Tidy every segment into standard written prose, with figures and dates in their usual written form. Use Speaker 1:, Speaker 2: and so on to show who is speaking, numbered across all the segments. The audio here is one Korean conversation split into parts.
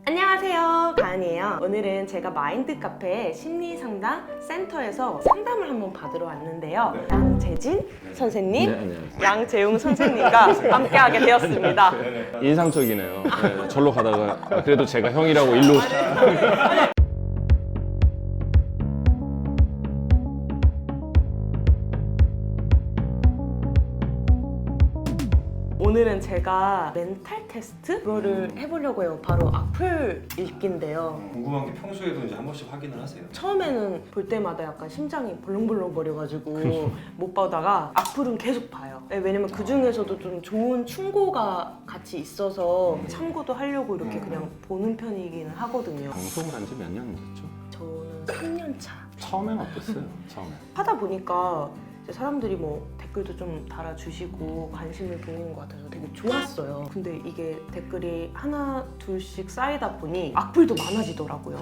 Speaker 1: 안녕하세요, 가은이에요. 오늘은 제가 마인드 카페 심리상담 센터에서 상담을 한번 받으러 왔는데요.
Speaker 2: 네.
Speaker 1: 양재진 선생님,
Speaker 3: 네, 안녕하세요.
Speaker 1: 양재웅 선생님과 함께하게 되었습니다.
Speaker 3: 인상적이네요. 네, 절로 가다가 그래도 제가 형이라고 일로
Speaker 1: 오늘은 제가 멘탈 테스트? 그거를 해보려고 해요. 바로 악플 읽기인데요.
Speaker 2: 궁금한 게 평소에도 이제 한 번씩 확인을 하세요?
Speaker 1: 처음에는 볼 때마다 약간 심장이 벌렁벌렁 거려가지고 못 보다가 악플은 계속 봐요. 네, 왜냐면 그 중에서도 좀 좋은 충고가 같이 있어서 참고도 하려고 이렇게 그냥 보는 편이기는 하거든요.
Speaker 3: 방송을 한 지 몇 년 됐죠?
Speaker 1: 저는 3년 차.
Speaker 3: 처음엔 어땠어요? 처음에.
Speaker 1: 하다 보니까 이제 사람들이 뭐 댓글도 좀 달아주시고 관심을 보이는 것 같아서 되게 좋았어요. 근데 이게 댓글이 하나 둘씩 쌓이다 보니 악플도 많아지더라고요.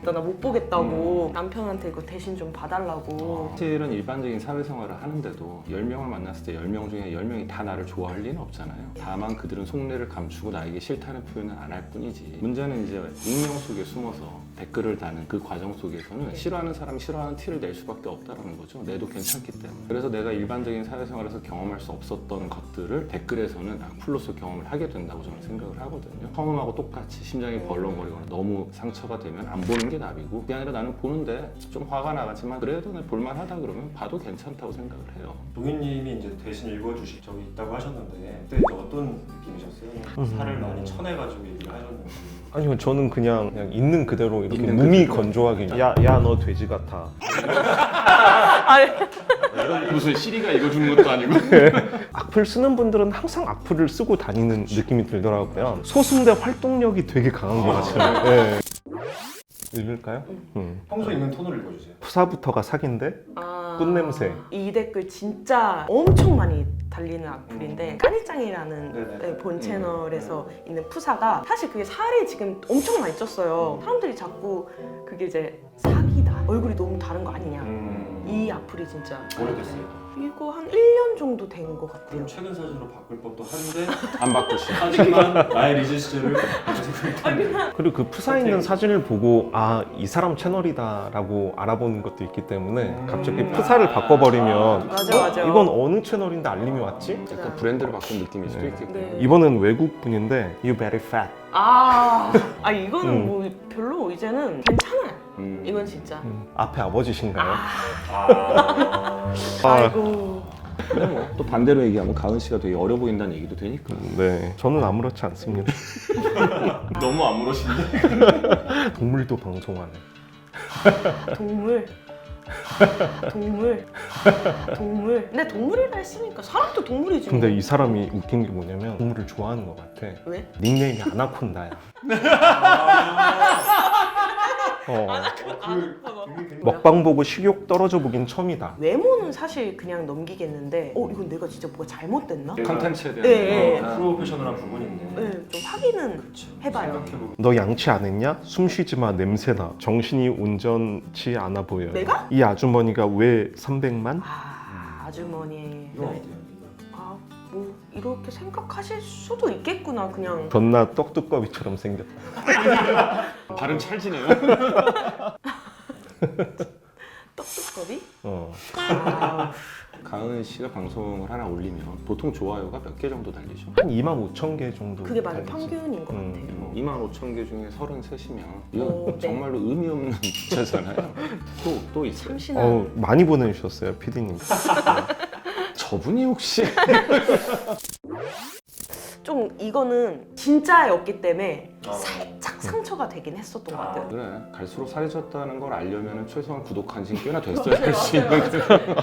Speaker 1: 나 못 보겠다고 남편한테 이거 대신 좀 봐달라고.
Speaker 3: 사실은 일반적인 사회생활을 하는데도 10명을 만났을 때 10명 중에 10명이 다 나를 좋아할 리는 없잖아요. 다만 그들은 속내를 감추고 나에게 싫다는 표현을 안 할 뿐이지. 문제는 이제 익명 속에 숨어서 댓글을 다는 그 과정 속에서는 싫어하는 사람이 싫어하는 티를 낼 수밖에 없다는 거죠. 내도 괜찮기 때문에. 그래서 내가 일반적인 사회생활에서 경험할 수 없었던 것들을 댓글에서는 악플로서 경험을 하게 된다고 저는 생각을 하거든요. 처음하고 똑같이 심장이 벌렁거리거나 너무 상처가 되면 안 보는 게 답이고, 그게 아니라 나는 보는데 좀 화가 나가지만 그래도 내 볼만하다 그러면 봐도 괜찮다고 생각을 해요.
Speaker 2: 동현님이 이제 대신 읽어주실 적이 있다고 하셨는데 그때 이제 어떤 느낌이셨어요? 살을 많이 쳐내가지고 얘기를 하셨는지.
Speaker 4: 아니요, 저는 그냥 있는 그대로 이렇게
Speaker 3: 있는
Speaker 4: 몸이
Speaker 3: 그대로.
Speaker 4: 건조하게 야 너 돼지 같아.
Speaker 3: 무슨 시리가 읽어주는 것도 아니고.
Speaker 4: 악플 쓰는 분들은 항상 악플을 쓰고 다니는 느낌이 들더라고요. 소수인데 활동력이 되게 강한 것 같아요. 네. 읽을까요?
Speaker 2: 평소 읽는 톤으로 읽어주세요.
Speaker 4: 푸사부터가 사기인데 꽃냄새.
Speaker 1: 이 댓글 진짜 엄청 많이 달리는 악플인데 까니짱이라는
Speaker 2: 네네.
Speaker 1: 본 채널에서 있는 푸사가 사실 그게 살이 지금 엄청 많이 쪘어요. 사람들이 자꾸 그게 이제 사기다, 얼굴이 너무 다른 거 아니냐, 이 악플이 진짜
Speaker 2: 오래됐어요.
Speaker 1: 이거 한 1년 정도 된 것 같아요.
Speaker 2: 그럼 최근 사진으로 바꿀 법도 한데
Speaker 3: 안 바꾸시.
Speaker 2: 하지만 나의 리즈 시절을
Speaker 4: 그리고 그 푸사 있는 사진을 보고 아, 이 사람 채널이다라고 알아보는 것도 있기 때문에 갑자기 푸사를 바꿔버리면
Speaker 1: 맞아.
Speaker 4: 이건 어느 채널인데 알림이 왔지?
Speaker 3: 약간 브랜드를 바꾼 느낌일 수도 있겠고.
Speaker 1: 네.
Speaker 4: 이번엔 외국 분인데 You very fat.
Speaker 1: 이거는 뭐 별로 이제는 괜찮아요. 이건 진짜.
Speaker 4: 앞에 아버지신가요?
Speaker 1: 아이고.
Speaker 3: 근데 뭐 또 반대로 얘기하면 가은 씨가 되게 어려 보인다는 얘기도 되니까.
Speaker 4: 네, 저는 아무렇지 않습니다.
Speaker 3: 너무 아무러신데.
Speaker 4: 동물도 방송하네.
Speaker 1: 동물. 근데 동물이라 했으니까 사람도 동물이지.
Speaker 4: 근데
Speaker 1: 뭐.
Speaker 4: 이 사람이 웃긴 게 뭐냐면 동물을 좋아하는 것 같아.
Speaker 1: 왜?
Speaker 4: 닉네임이 아나콘다야. 먹방 보고 식욕 떨어져 보긴 처음이다.
Speaker 1: 외모는 사실 그냥 넘기겠는데 이건 내가 진짜 뭐가 잘못됐나?
Speaker 3: 컨텐츠에 대한.
Speaker 1: 네.
Speaker 2: 프로페셔널한 부분인데.
Speaker 1: 네, 좀 확인은 해봐요.
Speaker 2: 생각해보면
Speaker 4: 너 양치 안 했냐? 숨 쉬지 마, 냄새나. 정신이 온전치 않아 보여요.
Speaker 1: 내가?
Speaker 4: 이 아주머니가 왜 300만?
Speaker 1: 아주머니.
Speaker 2: 이거 어때요?
Speaker 1: 뭐 이렇게 생각하실 수도 있겠구나. 그냥
Speaker 4: 존나 떡두꺼비처럼 생겼다.
Speaker 3: 발음 찰지네요.
Speaker 1: 떡두꺼비?
Speaker 3: 가은 씨가 방송을 하나 올리면 보통 좋아요가 몇 개 정도 달리죠?
Speaker 4: 한 25,000개 정도.
Speaker 1: 그게 맞아,
Speaker 4: 달리지.
Speaker 1: 평균인 것 같아요.
Speaker 3: 25,000개 중에 33이면 이건
Speaker 1: 네.
Speaker 3: 정말로 의미 없는 숫자잖아요. 또 있어요.
Speaker 1: 참신한.
Speaker 4: 많이 보내주셨어요, PD님.
Speaker 3: 저분이 혹시
Speaker 1: 좀 이거는 진짜였기 때문에 살짝 상처가 되긴 했었던 것 같아요.
Speaker 3: 그래 갈수록 살이 쪘다는 걸 알려면 최소한 구독한 지 꽤나 됐어야 될 수 있는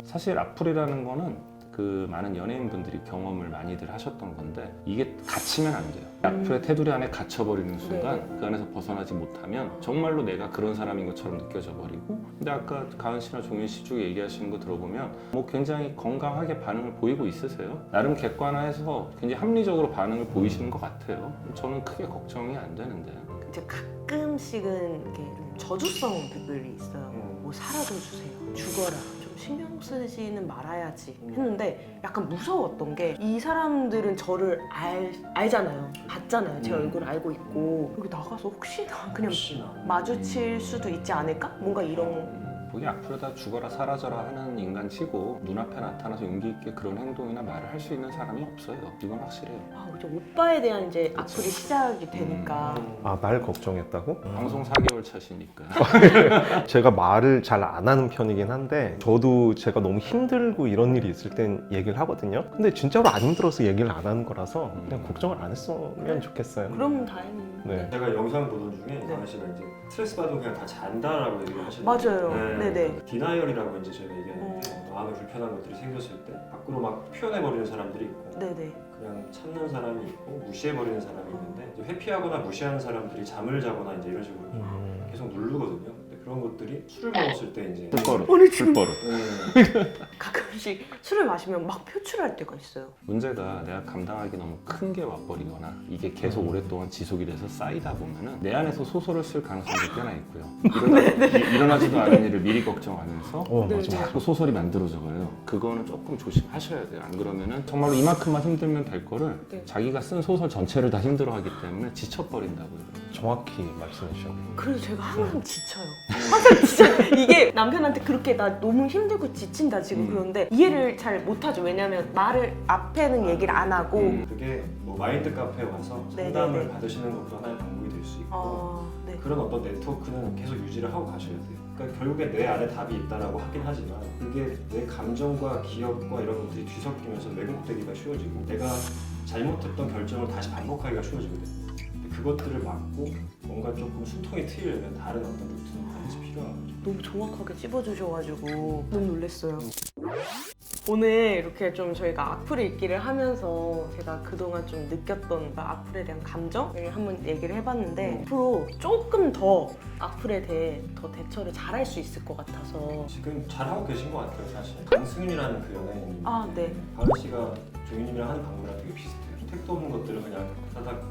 Speaker 3: 사실 악플이라는 거는 그 많은 연예인분들이 경험을 많이들 하셨던 건데 이게 갇히면 안 돼요. 악플의 테두리 안에 갇혀버리는 순간 그 안에서 벗어나지 못하면 정말로 내가 그런 사람인 것처럼 느껴져 버리고, 근데 아까 가은 씨나 종윤 씨 쪽에 얘기하시는 거 들어보면 뭐 굉장히 건강하게 반응을 보이고 있으세요. 나름 객관화해서 굉장히 합리적으로 반응을 보이시는 것 같아요. 저는 크게 걱정이 안 되는데.
Speaker 1: 이제 가끔씩은 이렇게 좀 저주성 댓글이 있어요. 뭐 사라져 주세요, 죽어라, 좀 신경 쓰지는 말아야지 했는데 약간 무서웠던 게 이 사람들은 저를 알잖아요. 봤잖아요. 제 얼굴 알고 있고 여기 나가서 혹시나 그냥
Speaker 2: 혹시나
Speaker 1: 마주칠 수도 있지 않을까? 뭔가 이런
Speaker 3: 거기 악플에다 죽어라 사라져라 하는 인간치고 눈앞에 나타나서 용기 있게 그런 행동이나 말을 할 수 있는 사람이 없어요. 이건 확실해요.
Speaker 1: 이제 오빠에 대한 이제 악플이 시작이 되니까
Speaker 4: 아, 말 걱정했다고?
Speaker 3: 방송 4개월 차시니까.
Speaker 4: 제가 말을 잘 안 하는 편이긴 한데 저도 제가 너무 힘들고 이런 일이 있을 땐 얘기를 하거든요. 근데 진짜로 안 힘들어서 얘기를 안 하는 거라서 그냥 걱정을 안 했으면 좋겠어요.
Speaker 1: 그럼 다행히
Speaker 4: 네.
Speaker 2: 제가 영상 보던 중에
Speaker 1: 네.
Speaker 2: 이상한 씨가 이제 스트레스 받으면 그냥 다 잔다라고 얘기를 하시는데
Speaker 1: 맞아요. 네네.
Speaker 2: 디나이얼이라고 이제 저희가 얘기하는데 마음에 불편한 것들이 생겼을 때 밖으로 막 표현해버리는 사람들이 있고
Speaker 1: 네네.
Speaker 2: 그냥 참는 사람이 있고 무시해버리는 사람이 있는데 이제 회피하거나 무시하는 사람들이 잠을 자거나 이제 이런 식으로 계속 누르거든요. 근데 그런 것들이 술을 먹었을 때 이제
Speaker 3: 술버릇. 술버릇.
Speaker 1: 가끔씩 술을 마시면 막 표출할 때가 있어요.
Speaker 3: 문제가 내가 감당하기 너무 큰 게 와버리거나 이게 계속 오랫동안 지속이 돼서 쌓이다 보면은 내 안에서 소설을 쓸 가능성도 꽤나 있고요. 일어나지도 않은 일을 미리 걱정하면서
Speaker 1: 네,
Speaker 4: 맞아.
Speaker 3: 자꾸 소설이 만들어져요. 그거는 조금 조심하셔야 돼요. 안 그러면은 정말로 이만큼만 힘들면 될 거를
Speaker 1: 네.
Speaker 3: 자기가 쓴 소설 전체를 다 힘들어하기 때문에 지쳐버린다고요.
Speaker 4: 정확히 말씀해 주셨고
Speaker 1: 그래서 제가 항상 지쳐요. 항상 진짜 이게 남편한테 그렇게 나 너무 힘들고 지친다 지금 그러는데 이해를 잘 못하죠. 왜냐면 말을 앞에는 얘기를 안 하고
Speaker 2: 그게 뭐 마인드 카페에 와서
Speaker 1: 네네네.
Speaker 2: 상담을 받으시는 것도 하나의 방법이 될 수 있고
Speaker 1: 네.
Speaker 2: 그런 어떤 네트워크는 계속 유지를 하고 가셔야 돼요. 그러니까 결국에 내 안에 답이 있다라고 하긴 하지만 그게 내 감정과 기억과 이런 것들이 뒤섞이면서 왜곡되기가 쉬워지고 내가 잘못했던 결정을 다시 반복하기가 쉬워지거든요. 근데 그것들을 막고 뭔가 조금 숨통이 트이려면 다른 어떤 루트는 반드시 필요한 거죠.
Speaker 1: 너무 정확하게 찝어주셔가지고 너무 놀랐어요. 오늘 이렇게 좀 저희가 악플 읽기를 하면서 제가 그동안 좀 느꼈던 악플에 대한 감정을 한번 얘기를 해봤는데 앞으로 조금 더 악플에 대해 더 대처를 잘할 수 있을 것 같아서
Speaker 2: 지금 잘하고 계신 것 같아요, 사실. 강승윤이라는 그 연예인이
Speaker 1: 네.
Speaker 2: 바른 씨가 조이님이랑 하는 방법이랑 되게 비슷해요. 택도 없는 것들을 그냥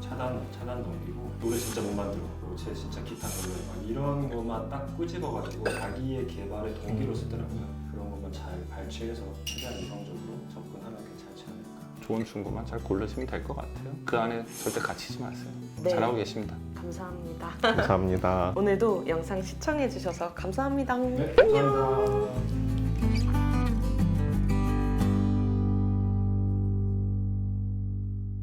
Speaker 2: 차단 넘기고 노래 진짜 못 만들어, 쟤 진짜 기타 별로야 막 이런 것만 딱 꼬집어가지고 자기의 개발의 동기로 쓰더라고요. 그런 것만 잘 발췌해서 최대한 이성적으로 접근하면 괜찮지 않을까.
Speaker 3: 좋은 친구만 잘 고르시면 될 것 같아요. 그 안에 절대 갇히지 마세요.
Speaker 1: 네.
Speaker 3: 잘하고 계십니다.
Speaker 1: 감사합니다.
Speaker 4: 감사합니다.
Speaker 1: 오늘도 영상 시청해주셔서 감사합니다.
Speaker 2: 네, 감사합니다.